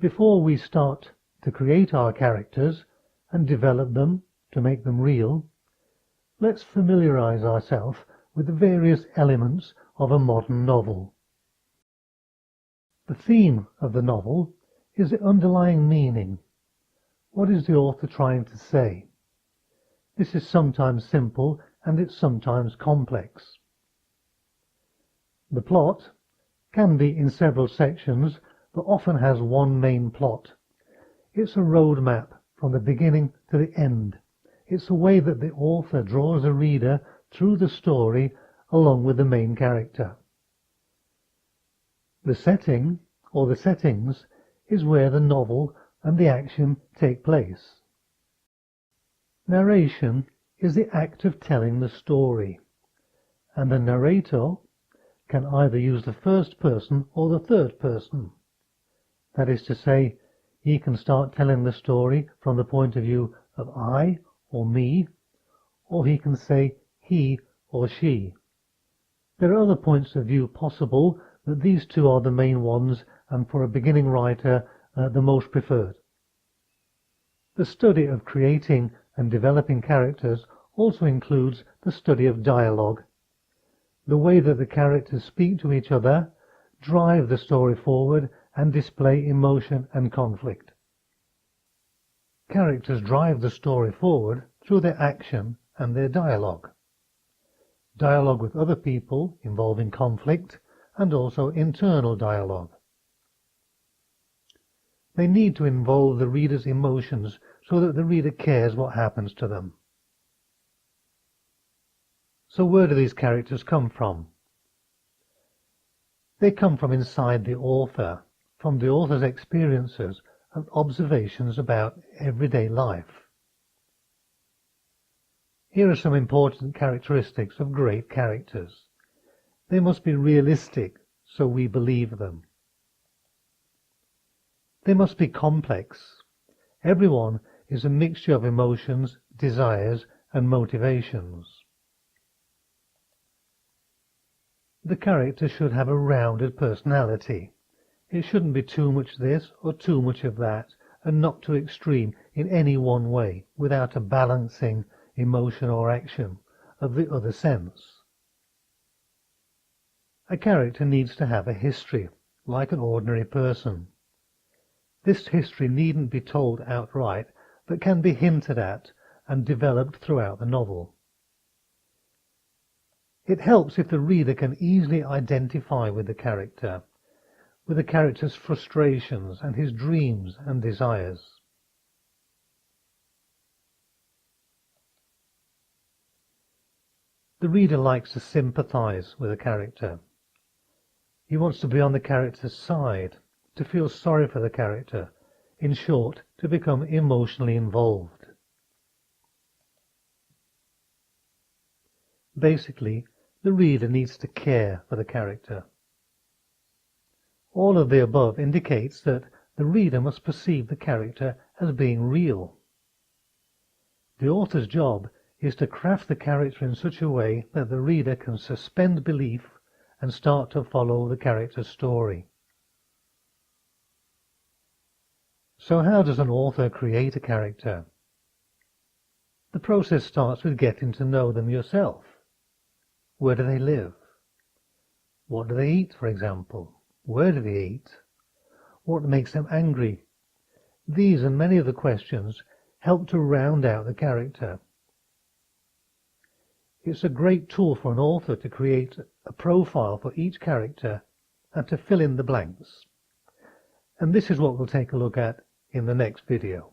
Before we start to create our characters and develop them to make them real, let's familiarize ourselves with the various elements of a modern novel. The theme of the novel is the underlying meaning. What is the author trying to say? This is sometimes simple and it's sometimes complex. The plot can be in several sections, but often has one main plot. It's a roadmap from the beginning to the end. It's a way that the author draws the reader through the story along with the main character. The setting, or the settings, is where the novel and the action take place. Narration is the act of telling the story, and the narrator can either use the first person or the third person. That is to say, he can start telling the story from the point of view of I or me, or he can say he or she. There are other points of view possible, but these two are the main ones, and for a beginning writer, the most preferred. The study of creating and developing characters also includes the study of dialogue, the way that the characters speak to each other, drive the story forward, and display emotion and conflict. Characters drive the story forward through their action and their dialogue. Dialogue with other people involving conflict, and also internal dialogue. They need to involve the reader's emotions so that the reader cares what happens to them. So where do these characters come from? They come from inside the author, from the author's experiences and observations about everyday life. Here are some important characteristics of great characters. They must be realistic, so we believe them. They must be complex. Everyone is a mixture of emotions, desires, and motivations. The character should have a rounded personality. It shouldn't be too much this or too much of that, and not too extreme in any one way, without a balancing emotion or action of the other sense. A character needs to have a history, like an ordinary person. This history needn't be told outright, but can be hinted at and developed throughout the novel. It helps if the reader can easily identify with the character's frustrations and his dreams and desires. The reader likes to sympathize with a character. He wants to be on the character's side, to feel sorry for the character, in short, to become emotionally involved. Basically, the reader needs to care for the character. All of the above indicates that the reader must perceive the character as being real. The author's job is to craft the character in such a way that the reader can suspend belief and start to follow the character's story. So how does an author create a character? The process starts with getting to know them yourself. Where do they live? What do they eat, for example? Where do they eat? What makes them angry? These and many other questions help to round out the character. It's a great tool for an author to create a profile for each character and to fill in the blanks. And this is what we'll take a look at in the next video.